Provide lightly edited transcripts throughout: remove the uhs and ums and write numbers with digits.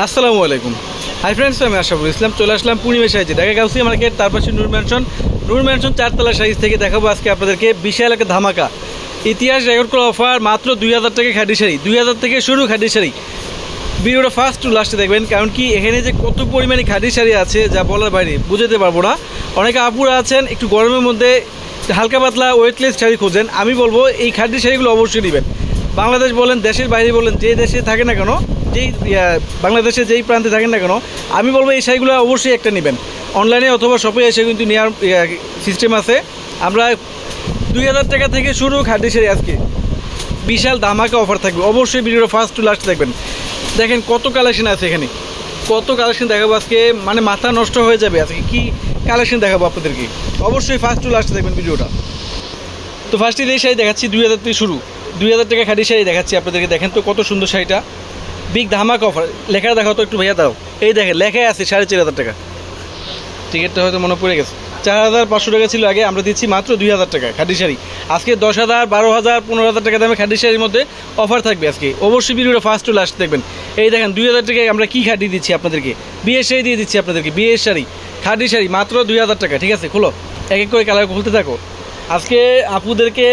আসসালামু আলাইকুম। Hi friends, আমি আশরাফুল ইসলাম চলে আসলাম পূর্ণিমা সাইজে ঢাকা গাউসি মার্কেট, তার পাশে নূর ম্যানশন 4তলা সাইজ থেকে দেখাবো আজকে আপনাদেরকে বিশাল একটা ধামাকা ইতিহাস রেকর্ড করা অফার। মাত্র 2000 টাকা খাদি শাড়ি, 2000 থেকে শুরু খাদি শাড়ি। ভিডিওটা ফার্স্ট টু লাস্টে দেখবেন, কারণ কি এখানে যে কত পরিমাণে খাদি শাড়ি আছে যা বলার বাইরে, বুঝতে পারবো না। অনেকে আপুরা আছেন একটু গরমের মধ্যে হালকা পাতলা ওয়েটলেস শাড়ি খোঁজেন, আমি বলবো এই খাদি শাড়িগুলো অবশ্যই নেবেন। বাংলাদেশ বলেন, দেশের বাইরে বলেন, যে দেশে থাকে না কেন, যেই বাংলাদেশে যেই প্রান্তে থাকেন না কেন, আমি বলবো এই শাড়িগুলো অবশ্যই একটা নেবেন। অনলাইনে অথবা শপে এসে কিন্তু নেওয়ার সিস্টেম আছে। আমরা 2000 টাকা থেকে শুরু খাদি শাড়ি, আজকে বিশাল ধামাকা অফার থাকবে। অবশ্যই ভিডিওটা ফার্স্ট টু লাস্ট দেখবেন। দেখেন কত কালেকশন আছে এখানে, কত কালেকশন দেখাবো আজকে, মানে মাথা নষ্ট হয়ে যাবে। আজকে কি কালেকশন দেখাবো আপনাদেরকে, অবশ্যই ফার্স্ট টু লাস্ট দেখবেন ভিডিওটা। তো ফার্স্টে এই শাড়ি দেখাচ্ছি 2000 থেকে শুরু, 2000 টাকা খাদি শাড়ি দেখাচ্ছি আপনাদেরকে। দেখেন তো কত সুন্দর শাড়িটা, বিগ ধামাকা অফার। লেখা দেখাও তো একটু ভাইয়া, দাও। এই দেখেন লেখাই আছে 4500 টাকা। টিকিটটা হয়তো মনে পড়ে গেছে, 4500 টাকা ছিল আগে, আমরা দিচ্ছি মাত্র 2000 টাকা খাদি শাড়ি। আজকে 10,000, 12,000, 15,000 টাকা দামে খাদি শাড়ির মধ্যে অফার থাকবে আজকে। অবশ্যই ভিডিওটা ফার্স্ট টু লাস্ট দেখবেন। এই দেখেন 2000 টাকায় আমরা কী খাদি দিচ্ছি আপনাদেরকে, বিয়ের শাড়ি দিয়ে দিচ্ছি আপনাদেরকে, বিয়ের শাড়ি খাদি শাড়ি মাত্র 2000 টাকা। ঠিক আছে, খোলো, এক এক করে কালার খুলতে থাকো। আজকে আপুদেরকে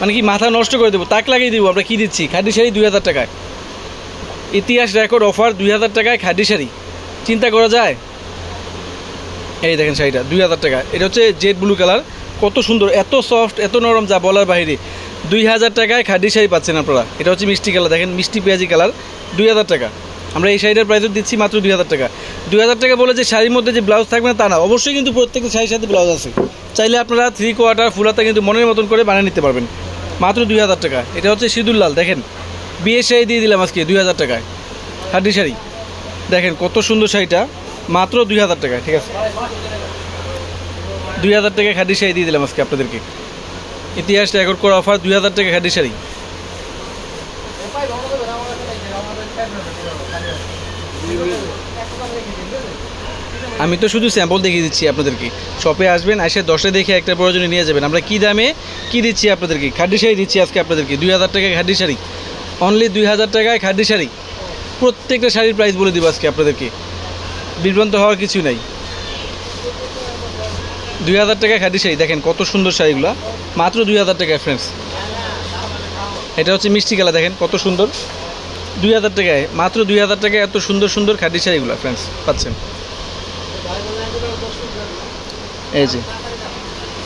মানে কি মাথা নষ্ট করে দেবো, তাক লাগিয়ে দেবো। আমরা কী দিচ্ছি, খাদি শাড়ি 2000 টাকায়, ইতিহাস রেকর্ড অফার 2000 টাকায় খাদি শাড়ি, চিন্তা করা যায়? এই দেখেন শাড়িটা 2000 টাকা, এটা হচ্ছে জেড ব্লু কালার, কত সুন্দর, এত সফট, এত নরম যা বলার বাইরে। 2000 টাকায় খাদি শাড়ি পাচ্ছেন আপনারা। এটা হচ্ছে মিষ্টি কালার, দেখেন মিষ্টি পেঁয়াজি কালার, 2000 টাকা। আমরা এই শাড়িটার প্রাইসও দিচ্ছি মাত্র 2000 টাকা। 2000 টাকা বলে যে শাড়ির মধ্যে যে ব্লাউজ থাকবে না তা না, অবশ্যই কিন্তু প্রত্যেকটা শাড়ির সাথে ব্লাউজ আছে। চাইলে আপনারা 3/4 ফুল হাতা কিন্তু মনের মতন করে বানিয়ে নিতে পারবেন মাত্র 2000 টাকা। এটা হচ্ছে সিঁদুর লাল, দেখেন বিয়ের শাড়ি দিয়ে দিলাম আজকে 2000 টাকায় খাদি শাড়ি। দেখেন কত সুন্দর শাড়িটা, মাত্র 2000 টাকায়। ঠিক আছে, 2000 টাকায় খাদি শাড়ি দিয়ে দিলাম আজকে আপনাদেরকে। ইতিহাস রেকর্ড করা অফার 2000 টাকা খাদি শাড়ি। আমি তো শুধু স্যাম্পল দেখিয়ে দিচ্ছি আপনাদেরকে। শপে আসবেন, এসে 10 দেখে একটা প্রয়োজনে নিয়ে যাবেন। আমরা কী দামে কী দিচ্ছি আপনাদেরকে, খাদি শাড়ি দিচ্ছি আজকে আপনাদেরকে 2000 টাকায় খাদি শাড়ি, অনলি 2000 টাকায় খাদি শাড়ি। প্রত্যেকটা শাড়ির প্রাইস বলে দিব আজকে আপনাদেরকে, বিভ্রান্ত হওয়ার কিছু নাই। 2000 টাকায় খাদি শাড়ি, দেখেন কত সুন্দর শাড়িগুলো, মাত্র 2000 টাকায় ফ্রেন্ডস। এটা হচ্ছে মিষ্টি কালার, দেখেন কত সুন্দর, 2000 টাকায়, মাত্র 2000 টাকায় এত সুন্দর সুন্দর খাদি শাড়িগুলো ফ্রেন্ডস পাচ্ছেন। এই যে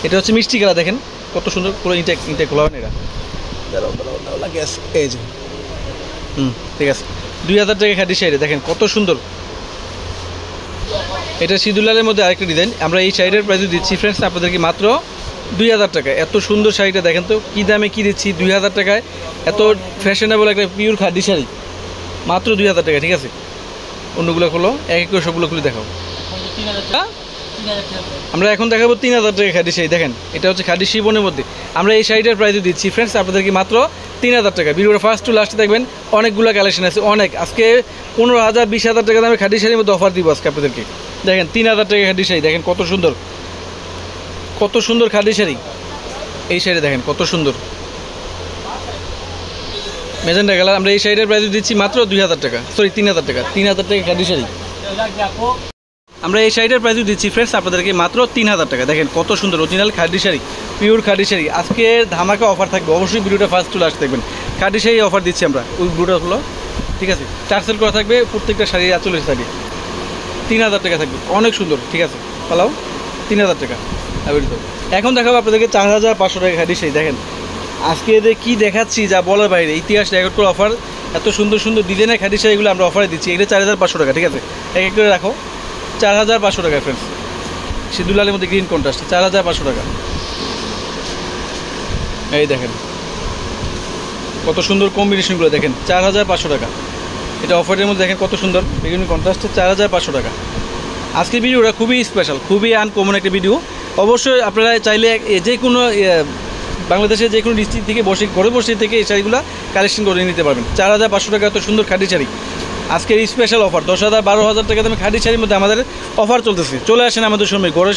এটা হচ্ছে মিষ্টি কালার, দেখেন কত সুন্দর, পুরো ইনটেক খোলা হয় না এটা। এই যে ঠিক আছে, 2000 টাকা খাদি শাড়ি, দেখেন কত সুন্দর। এটা সিঁদুর লালের মধ্যে আরেকটা ডিজাইন। আমরা এই শাড়িটার প্রাইস দিচ্ছি ফ্রেন্ডস আপনাদেরকে মাত্র 2000 টাকা। এত সুন্দর শাড়িটা দেখেন তো, কী দামে কী দিচ্ছি 2000 টাকায়, এত ফ্যাশনেবল একটা পিওর খাদি শাড়ি মাত্র 2000 টাকা। ঠিক আছে, অন্যগুলো খোলো, এক এক করে সবগুলো খুলে দেখাও। আমরা এখন দেখাবো 3000 টাকা খাদি শাড়ি। দেখেন এটা হচ্ছে খাদি শিবনের মধ্যে, আমরা এই শাড়িটার প্রাইস দিচ্ছি ফ্রেন্ডস আপনাদেরকে মাত্র 3000 টাকা। ভিডিওটা ফার্স্ট টু লাস্টে দেখবেন, অনেকগুলো কালেকশন আছে, অনেক। আজকে 15,000, 20,000 টাকা দামে খাদি শাড়ির মধ্যে অফার দিব আজকে আপনাদেরকে। দেখেন 3000 টাকা খাদি শাড়ি, দেখেন কত সুন্দর, কত সুন্দর খাদি শাড়ি। এই শাড়ি দেখেন কত সুন্দর মেজেন্টা কালার। আমরা এই শাড়িটার প্রাইস দিচ্ছি মাত্র 2000 টাকা, সরি 3000 টাকা। 3000 টাকা খাদি শাড়ি, আমরা এই শাড়িটার প্রাইস দিচ্ছি ফ্রেন্ডস আপনাদেরকে মাত্র 3000 টাকা। দেখেন কত সুন্দর অরিজিনাল খাদি শাড়ি, পিওর খাদি শাড়ি। আজকে ধামাকা অফার থাকবে, অবশ্যই ভিডিওটা ফার্স্ট টু লাস্ট দেখবেন। খাদি শাড়ি অফার দিচ্ছি আমরা, ওই ব্লুটা হলো, ঠিক আছে, 4 সেল করা থাকবে প্রত্যেকটা শাড়ি, 48 শাড়ি 3000 টাকা থাকবে, অনেক সুন্দর। ঠিক আছে, পালাও 3000 টাকা। এখন দেখাবো আপনাদেরকে 4500 টাকা খাদি শাড়ি। দেখেন আজকে এদের কী দেখাচ্ছি যা বলার বাইরে, ইতিহাস রেকর্ড করে অফার। এত সুন্দর সুন্দর ডিজাইনের খাদি শাড়িগুলো আমরা অফারে দিচ্ছি। এটা 4500 টাকা। ঠিক আছে, এক এক করে রাখো, 4500 টাকা ফ্রেন্ডস। সিঁদুর লালের মধ্যে গ্রিন কন্ট্রাস্ট, 4500 টাকা। এই দেখেন কত সুন্দর কম্বিনেশনগুলো, দেখেন 4500 টাকা। এটা অফারের মধ্যে দেখেন কত সুন্দর গ্রিন কন্ট্রাস্টে, 4500 টাকা। আজকের ভিডিওটা খুবই স্পেশাল, খুবই আনকমন একটা ভিডিও। অবশ্যই আপনারা চাইলে যে কোনো বাংলাদেশের যে কোনো ডিস্ট্রিক্ট থেকে ঘরে বসে থেকে এই শাড়িগুলো কালেকশন করে নিতে পারবেন। 4500 টাকা এত সুন্দর খাদি শাড়ি, আজকের স্পেশাল অফার। 10,000, 12,000 টাকা দামে খাদি শাড়ির মধ্যে আমাদের অফার চলতেছে। চলে আসেন আমাদের সময়, ঘরে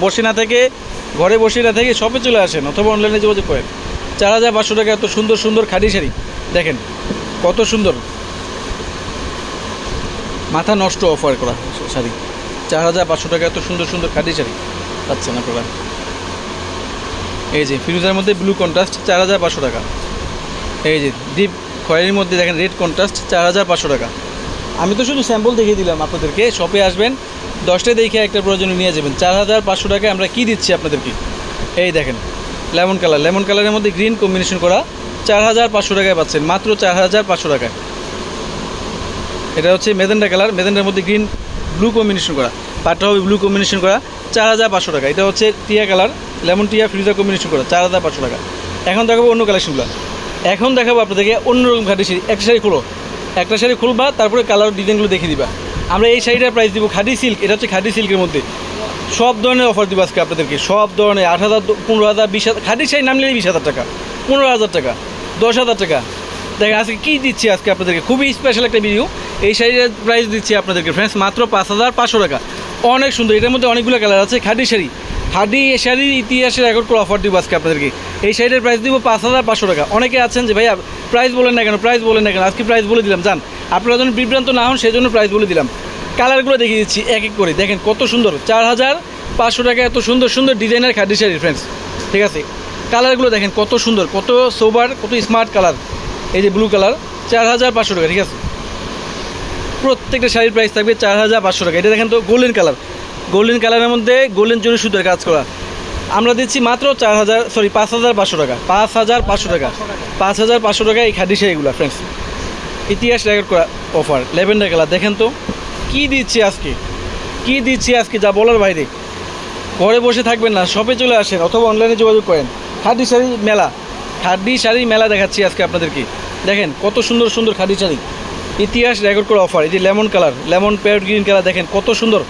বসে না থেকে শপে চলে আসেন অথবা অনলাইনে যোগাযোগ করেন। 4500 টাকা এত সুন্দর সুন্দর খাদি শাড়ি, দেখেন কত সুন্দর। মাথা নষ্ট অফার করা শাড়ি, 4500 টাকা এত সুন্দর সুন্দর খাদি শাড়ি পাচ্ছেন আপনারা। এই যে ফিরোজার মধ্যে ব্লু কন্ট্রাস্ট 4500 টাকা। এই যে ডিপ খয়েরির মধ্যে দেখেন রেড কন্ট্রাস্ট 4500 টাকা। আমি তো শুধু স্যাম্পল দেখিয়ে দিলাম আপনাদেরকে, শপে আসবেন 10টায় দেখে একটা প্রয়োজনে নিয়ে যাবেন। 4500 টাকায় আমরা কি দিচ্ছি আপনাদেরকে, এই দেখেন লেমন কালার, লেমন কালারের মধ্যে গ্রিন কম্বিনেশন করা 4500 টাকায় পাচ্ছেন, মাত্র 4500 টাকায়। এটা হচ্ছে মেজেন্ডা কালার, মেজেন্ডার মধ্যে গ্রিন ব্লু কম্বিনেশন করা, পাটটা হবে ব্লু কম্বিনেশন করা 4500 টাকা। এটা হচ্ছে টিয়া কালার, লেমন টিয়া ফিরোজা কম্বিনেশন করা 4500 টাকা। এখন দেখাবো অন্য কালেকশনগুলো, এখন দেখাবো আপনাদেরকে অন্যরকম খাদি শাড়ি। একটা শাড়ি খুলো, একটা শাড়ি খুলবা, তারপরে কালার ডিজাইনগুলো দেখিয়ে দিবা। আমরা এই শাড়িটার প্রাইস দিব খাদি সিল্ক, এটা হচ্ছে খাদি সিল্কের মধ্যে সব ধরনের অফার দিব আজকে আপনাদেরকে, সব ধরনের 8000, 15000, 20000, খাদি শাড়ি নামলেই 20000 টাকা, 15000 টাকা, 10000 টাকা। দেখেন আজকে কী দিচ্ছি আজকে আপনাদেরকে, খুবই স্পেশাল একটা ভিডিও। এই শাড়ির প্রাইস দিচ্ছি আপনাদেরকে ফ্রেন্ডস মাত্র 5500 টাকা। অনেক সুন্দর, এটার মধ্যে অনেকগুলো কালার আছে। খাদি শাড়ি, খাদি শাড়ির ইতিহাসে রেকর্ড করে অফার দিব আজকে আপনাদেরকে। এই শাড়ির প্রাইস দিব 5500 টাকা। অনেকে আছেন যে ভাইয়া প্রাইস বলেন না কেন, প্রাইস বলেন না কেন, আজকে প্রাইস বলে দিলাম। জান আপনারা যেন বিভ্রান্ত না হন, সেই জন্য প্রাইস বলে দিলাম। কালারগুলো দেখিয়ে দিচ্ছি এক এক করে, দেখেন কত সুন্দর, 4500 টাকা এত সুন্দর সুন্দর ডিজাইনার খাদি শাড়ি ফ্রেন্ডস। ঠিক আছে, কালারগুলো দেখেন কত সুন্দর, কত সোবার, কত স্মার্ট কালার। এই যে ব্লু কালার 4500 টাকা। ঠিক আছে, প্রত্যেকটা শাড়ির প্রাইস থাকবে 4500 টাকা। এটা দেখেন তো গোল্ডেন কালার, গোল্ডেন কালারের মধ্যে গোল্ডেন জরি সুতোর কাজ করা, আমরা দিচ্ছি মাত্র 5500 টাকা, 5500 টাকা, 5500 টাকা এই খাদি শাড়িগুলো ফ্রেন্ডস। ইতিহাস রেকর্ড করা অফার। ল্যাভেন্ডার কালার দেখেন তো কী দিচ্ছি আজকে, কী দিচ্ছি আজকে যা বলার বাইরে। ঘরে বসে থাকবেন না, শপে চলে আসেন অথবা অনলাইনে যোগাযোগ করেন। খাদি শাড়ি মেলা, খাদি শাড়ি মেলা দেখাচ্ছি আজকে আপনাদেরকে। দেখেন কত সুন্দর সুন্দর খাদি শাড়ি, ইতিহাস রেকর্ড করা অফার। এই যে lemon colour, lemon parrot green colour দেখেন কত সুন্দর,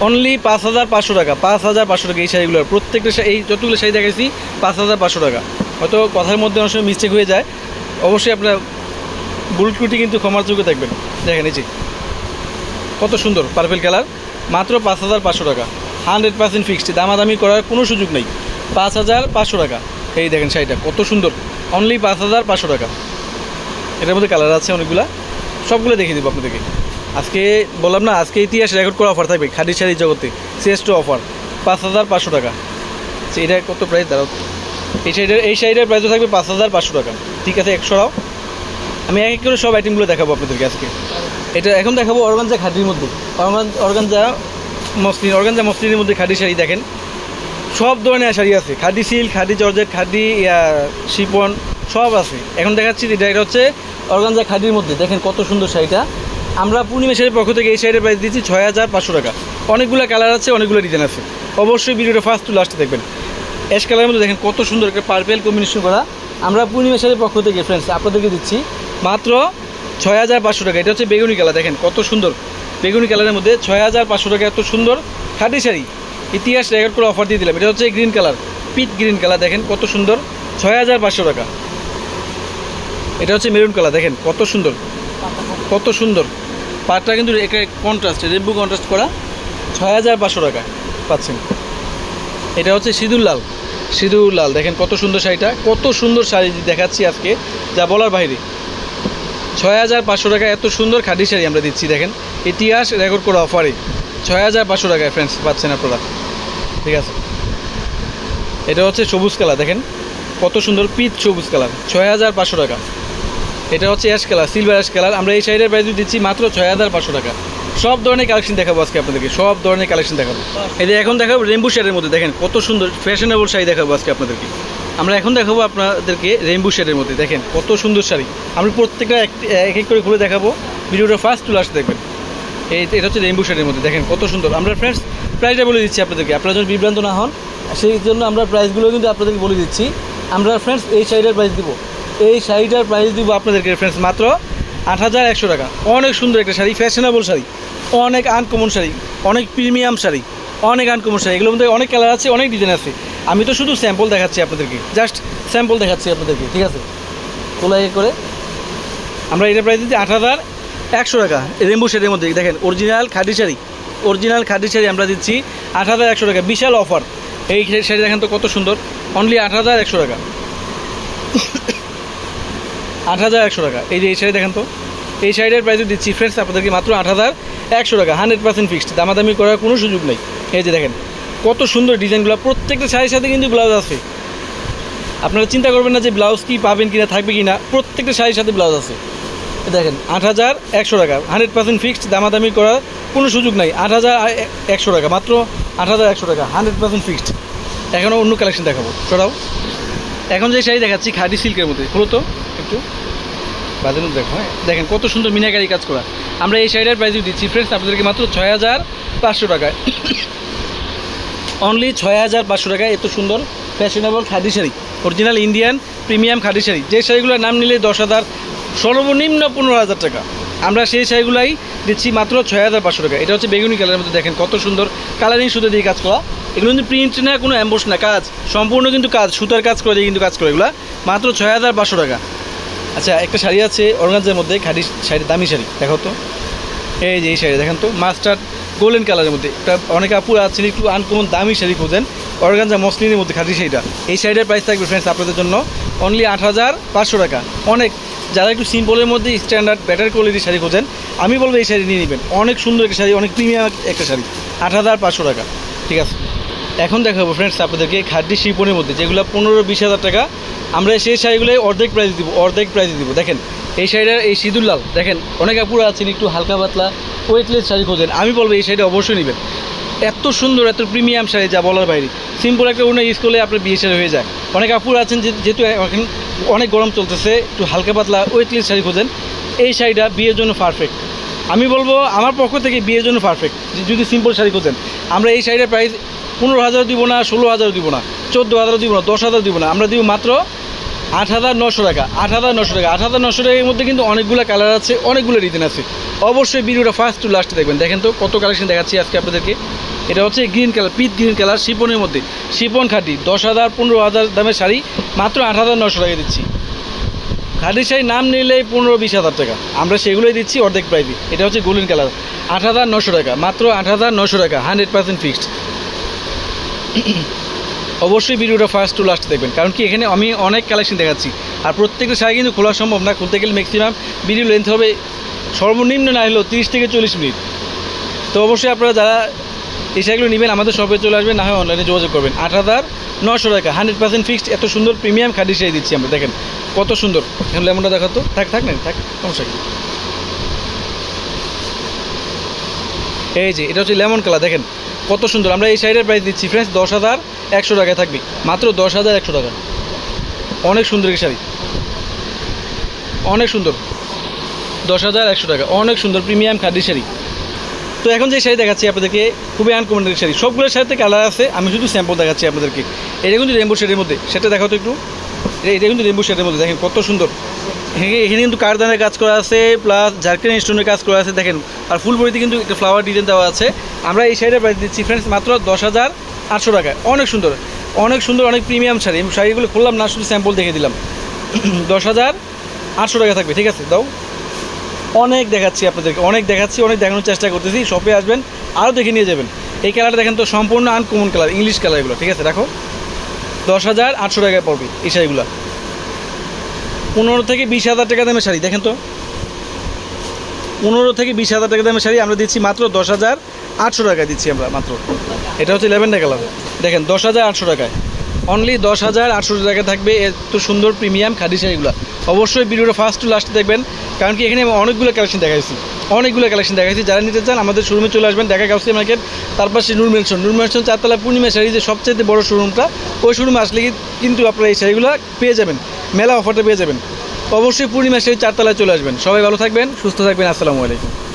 অনলি 5500 টাকা, 5500 টাকা এই শাড়িগুলোর। প্রত্যেকটা এই যতগুলো শাড়ি দেখাইছি 5500 টাকা। হয়তো কথার মধ্যে অনেক সময় মিস্টেক হয়ে যায়, অবশ্যই আপনার ভুল ত্রুটি কিন্তু ক্ষমার যোগ্য থাকবেন। দেখেন এই যে কত সুন্দর পার্পেল কালার, মাত্র 5500 টাকা, 100% ফিক্সড, দামাদামি করার কোনো সুযোগ নেই, 5500 টাকা। এই দেখেন শাড়িটা কত সুন্দর, অনলি 5500 টাকা। এটার মধ্যে কালার আছে অনেকগুলা, সবগুলো দেখিয়ে দেবো আপনাদেরকে। আজকে বললাম না, আজকে ইতিহাস রেকর্ড করা অফার থাকবে খাদি শাড়ির জগতে, শ্রেষ্ঠ অফার 5500 টাকা। এটা কত প্রাইস দাঁড়াও, এই শাড়িটার প্রাইসও থাকবে 5500 টাকা। ঠিক আছে, 100 আমি এক এক করে সব আইটেমগুলো দেখাবো আপনাদেরকে আজকে। এটা এখন দেখাবো অর্গানজা খাদির মধ্যে, অর্গানজা মসলিনের মধ্যে খাদি শাড়ি। দেখেন সব ধরনের শাড়ি আছে, খাদি সিল্ক, খাদি জর্জেট, খাদি শিপন সব আছে। এখন দেখাচ্ছি এটা হচ্ছে অর্গানজা খাদির মধ্যে, দেখেন কত সুন্দর শাড়িটা। আমরা পূর্ণিমা শাড়ির পক্ষ থেকে এই শাড়ির প্রাইস দিচ্ছি 6500 টাকা। অনেকগুলো কালার আছে, অনেকগুলো ডিজাইন আছে, অবশ্যই ভিডিওটা ফার্স্ট টু লাস্টে দেখবেন। অ্যাশ কালারের মধ্যে দেখেন কত সুন্দর একটা পার্পেল কম্বিনেশন করা। আমরা পূর্ণিমা শাড়ির পক্ষ থেকে ফ্রেন্ডস আপনাদেরকে দিচ্ছি মাত্র 6500 টাকা। এটা হচ্ছে বেগুনি কালার, দেখেন কত সুন্দর বেগুনি কালারের মধ্যে 6500 টাকা এত সুন্দর খাদি শাড়ি। ইতিহাস রেকর্ড করে অফার দিয়ে দিলাম। এটা হচ্ছে গ্রিন কালার, পিট গ্রিন কালার, দেখেন কত সুন্দর, 6500 টাকা। এটা হচ্ছে মেরুন কালার, দেখেন কত সুন্দর, কত সুন্দর পাটটা কিন্তু কন্ট্রাস্ট, রেনবো কন্ট্রাস্ট করা, 6500 টাকা পাচ্ছেন। এটা হচ্ছে সিঁদুর লাল, সিঁদুর লাল, দেখেন কত সুন্দর শাড়িটা, কত সুন্দর শাড়ি দেখাচ্ছি আজকে যা বলার বাইরে। 6500 টাকা এত সুন্দর খাদি শাড়ি আমরা দিচ্ছি। দেখেন ইতিহাস রেকর্ড করা অফারে 6500 টাকায় ফ্রেন্ডস পাচ্ছেন আপনারা। ঠিক আছে, এটা হচ্ছে সবুজ কালার, দেখেন কত সুন্দর পিচ সবুজ কালার, 6500 টাকা। এটা হচ্ছে ash colour, silver ash colour. আমরা এই শাড়ির প্রাইস দিচ্ছি মাত্র 6500 টাকা। সব ধরনের কালেকশন দেখাবো আজকে আপনাদেরকে, সব ধরনের কালেকশন দেখাবো। এই যে এখন দেখাবো রেইনবো শেডের মধ্যে, দেখেন কত সুন্দর ফ্যাশনেবল শাড়ি দেখাবো আজকে আপনাদেরকে। আমরা এখন দেখাবো আপনাদেরকে রেইনবো শেডের মধ্যে, দেখেন কত সুন্দর শাড়ি। আমি প্রত্যেকটা এক এক করে খুলে দেখাবো, ভিডিওটা ফার্স্ট টু লাস্ট দেখবেন। এটা হচ্ছে রেইনবো শেডের মধ্যে, দেখেন কত সুন্দর। আমরা ফ্রেন্ডস প্রাইসটা বলে দিচ্ছি আপনাদেরকে, আপনারা যেন বিভ্রান্ত না হন সেই জন্য আমরা প্রাইসগুলো কিন্তু আপনাদেরকে বলে দিচ্ছি। আমরা ফ্রেন্ডস এই শাড়িটার প্রাইস দিব, এই শাড়িটার প্রাইস দিব আপনাদেরকে ফ্রেন্ডস মাত্র 8100 টাকা। অনেক সুন্দর একটা শাড়ি, ফ্যাশনেবল শাড়ি, অনেক আনকমন শাড়ি, অনেক প্রিমিয়াম শাড়ি, অনেক আনকমন শাড়ি। এগুলোর মধ্যে অনেক কালার আছে, অনেক ডিজাইন আছে। আমি তো শুধু স্যাম্পল দেখাচ্ছি আপনাদেরকে, জাস্ট স্যাম্পল দেখাচ্ছি আপনাদেরকে। ঠিক আছে, তোলা করে আমরা এটা প্রাইস দিচ্ছি 8100 টাকা। রেইনবো শেডের মধ্যে দেখেন অরিজিনাল খাদি শাড়ি, অরিজিনাল খাদি শাড়ি আমরা দিচ্ছি 8100 টাকা, বিশাল অফার। এই শাড়ি দেখেন তো কত সুন্দর, অনলি 8100 টাকা, 8100 টাকা। এই যে এই শাড়ি দেখেন তো এই শাড়িটার প্রাইসও দিচ্ছি ফ্রেন্ডস আপনাদেরকে মাত্র 8,100 টাকা, 100% ফিক্সড, দামাদামি করার কোনো সুযোগ নেই। এই যে দেখেন কত সুন্দর ডিজাইনগুলো, প্রত্যেকটা শাড়ির সাথে কিন্তু ব্লাউজ আছে। আপনারা চিন্তা করবেন না যে ব্লাউজ কি পাবেন কিনা, থাকবে কিনা, প্রত্যেকটা শাড়ির সাথে ব্লাউজ আছে। দেখেন 8,100 টাকা, 100% ফিক্সড, দামাদামি করার কোনো সুযোগ নাই। 8,100 টাকা, মাত্র 8,100 টাকা, 100% ফিক্সড। এখনও অন্য কালেকশন দেখাবো, সরাও। এখন যে শাড়ি দেখাচ্ছি খাদি সিল্কের মধ্যে, হলো তো একটু বাজার মধ্যে দেখো। হ্যাঁ দেখেন কত সুন্দর মিনাকারি কাজ করা। আমরা এই শাড়িটার প্রাইসও দিচ্ছি ফ্রেন্ডস আপনাদেরকে মাত্র 6,500 টাকায়, অনলি 6,500 টাকায়। এত সুন্দর fashionable khadi sari, original Indian premium khadi sari, যে শাড়িগুলোর নাম নিলে 10,000, সর্বনিম্ন 15,000 টাকা। আমরা সেই শাড়িগুলাই দিচ্ছি মাত্র 6,500 টাকা। এটা হচ্ছে বেগুনি কালারের মধ্যে, দেখেন কত সুন্দর কালারিং সুতো দিয়ে কাজ করা। এগুলো কিন্তু প্রিন্ট না, কোনো অ্যাম্বোস না, কাজ সম্পূর্ণ কিন্তু কাজ, সুতার কাজ করে দিয়ে কিন্তু কাজ করে এগুলো, মাত্র 6,500 টাকা। আচ্ছা একটা শাড়ি আছে অর্গানজার মধ্যে, খাদি শাড়ি, দামি শাড়ি, দেখো তো। এই যে এই শাড়ি দেখেন তো, মাস্টার্ড গোল্ডেন কালারের মধ্যে, এটা অনেক আপুরা আছেন একটু আনকমন দামি শাড়ি খোঁজেন, অর্গানজা মসলিনের মধ্যে খাদি শাড়িটা। এই শাড়িটার প্রাইস থাকবে ফ্রেন্ডস আপনাদের জন্য অনলি 8,500 টাকা। অনেক যারা একটু সিম্পলের মধ্যে স্ট্যান্ডার্ড বেটার কোয়ালিটির শাড়ি খোঁজেন, আমি বলবো এই শাড়ি নিয়ে নেবেন। অনেক সুন্দর একটা শাড়ি, অনেক প্রিমিয়াম একটা শাড়ি, 8,500 টাকা। ঠিক আছে, এখন দেখাবো ফ্রেন্ডস আপনাদেরকে খাদি শিপনের মধ্যে, যেগুলো 15-20,000 টাকা। আমরা সেই শাড়িগুলোই অর্ধেক প্রাইস দিব। দেখেন এই শাড়িটার এই সিঁদুর লাল, দেখেন অনেক আপুরা আছেন একটু হালকা পাতলা ওয়েটলেস শাড়ি খোঁজেন, আমি বলবো এই শাড়িটা অবশ্যই নেবেন। এত সুন্দর, এত প্রিমিয়াম শাড়ি যা বলার বাইরে। সিম্পল একটা ওড়না ইউজ করলে আপনার বিয়ে শাড়ি হয়ে যায়। অনেক আপুরা আছেন যেহেতু এখন অনেক গরম চলতেছে, একটু হালকা পাতলা ওয়েটলেস শাড়ি খোঁজেন, এই শাড়িটা বিয়ের জন্য পারফেক্ট। আমি বলবো আমার পক্ষ থেকে বিয়ের জন্য পারফেক্ট। যদি সিম্পল শাড়ি খোঁজেন, আমরা এই শাড়িটার প্রাইস 15,000 দিব না, 16,000 দিব না, 14,000 দিব না, 10,000 দিব না, আমরা দিব মাত্র 8,900 টাকা। 8,900 টাকা, 8,900 টাকার মধ্যে কিন্তু অনেকগুলো কালার আছে, অনেকগুলো ডিজাইন আছে। অবশ্যই ভিডিওটা ফার্স্ট টু লাস্টে দেখবেন। দেখেন তো কত কালেকশন দেখাচ্ছি আজকে আপনাদেরকে। এটা হচ্ছে গ্রিন কালার, পিট গ্রিন কালার, শিপনের মধ্যে, শিপন খাদি, 10,000 15,000 দামের শাড়ি মাত্র 8,900 টাকা দিচ্ছি। খাদি শাড়ি নাম নিলেই 15-20,000 টাকা, আমরা সেগুলোই দিচ্ছি অর্ধেক প্রাইসে। এটা হচ্ছে গোল্ডেন কালার, 8,900 টাকা, মাত্র 8,900 টাকা, 100% ফিক্সড। অবশ্যই ভিডিওটা ফার্স্ট টু লাস্ট দেখবেন, কারণ কি এখানে আমি অনেক কালেকশন দেখাচ্ছি, আর প্রত্যেকটা শাড়ি কিন্তু খোলা সম্ভব না। খুলতে গেলে ম্যাক্সিমাম ভিডিও লেন্থ হবে সর্বনিম্ন না হলেও 30 থেকে 40 মিনিট। তো অবশ্যই আপনারা যারা এই শাড়িগুলো নেবেন আমাদের শপে চলে আসবেন, না হয় অনলাইনে যোগাযোগ করবেন। 8,900 টাকা, 100% ফিক্সড। এত সুন্দর প্রিমিয়াম খাদি শাড়ি দিচ্ছি আমরা, দেখেন কত সুন্দর। এখন লেমনটা দেখাতো, থাক না থাক, সমস্যা কি। এই যে এটা হচ্ছে লেমন কালার, দেখেন কত সুন্দর। আমরা এই শাড়িটার প্রাইস দিচ্ছি ফ্রেন্ডস 10,100 টাকায় থাকবে, মাত্র 10,100 টাকা। অনেক সুন্দর এই শাড়ি, অনেক সুন্দর, 10,100 টাকা, অনেক সুন্দর প্রিমিয়াম খাদি শাড়ি। তো এখন যে শাড়ি দেখাচ্ছি আপনাদেরকে খুবই আনকমন শাড়ি, সবগুলোর সাথে কালার আছে, আমি শুধু স্যাম্পল দেখাচ্ছি আপনাদেরকে। এটা কিন্তু রেমবো শেডের মধ্যে, সেটা দেখাতো একটু। এটা কিন্তু রেমবো শেডের মধ্যে, দেখেন কত সুন্দর। এখানে কিন্তু কারদানের কাজ করা আছে, প্লাস জার্কিন স্টোনের কাজ করা আছে, দেখেন। আর ফুল বডিতে কিন্তু একটা ফ্লাওয়ার ডিজাইন দেওয়া আছে। আমরা এই শাড়িটার প্রাইস দিচ্ছি ফ্রেন্ডস মাত্র 10,800 টাকায়। অনেক সুন্দর, অনেক সুন্দর, অনেক প্রিমিয়াম শাড়ি। আমি শাড়িগুলো খুললাম না, শুধু স্যাম্পল দেখে দিলাম। 10,800 টাকা থাকবে, ঠিক আছে দাও। অনেক দেখাচ্ছি আপনাদেরকে, অনেক দেখাচ্ছি, অনেক দেখানোর চেষ্টা করতেছি। শপে আসবেন, আরও দেখে নিয়ে যাবেন। এই কালারটা দেখেন তো, সম্পূর্ণ আনকমন কালার, ইংলিশ কালার এগুলো, ঠিক আছে। রাখো, 10,800 টাকায় পড়বে এই শাড়িগুলো। 15 থেকে 20,000 টাকা দামের শাড়ি, দেখেন তো, 15 থেকে 20,000 টাকা দামের শাড়ি আমরা দিচ্ছি মাত্র 10,800 টাকায় দিচ্ছি আমরা মাত্র। এটা হচ্ছে ল্যাভেন্ডার কালার, দেখেন 10,800 টাকায়, অনলি 10,800 টাকা থাকবে এত সুন্দর প্রিমিয়াম খাদি শাড়িগুলো। অবশ্যই ভিডিওটা ফার্স্ট টু লাস্ট দেখবেন, কারণ কি এখানে আমি অনেকগুলো কালেকশন দেখাইছি, যারা নিতে চান আমাদের শোরুমে চলে আসবেন, ঢাকা গাউসিয়া মার্কেট, তারপর সে নূর ম্যানশন 4তলা পূর্ণিমা শাড়ি যে সবচেয়ে বড় শোরুমটা, ওই শোরুমে আসলে কিন্তু আপনারা এই শাড়িগুলো পেয়ে যাবেন, মেলা অফারটা পেয়ে যাবেন। অবশ্যই পূর্ণিমা শাড়ি 4তলায় চলে আসবেন। সবাই ভালো থাকবেন, সুস্থ থাকবেন, আসসালামু আলাইকুম।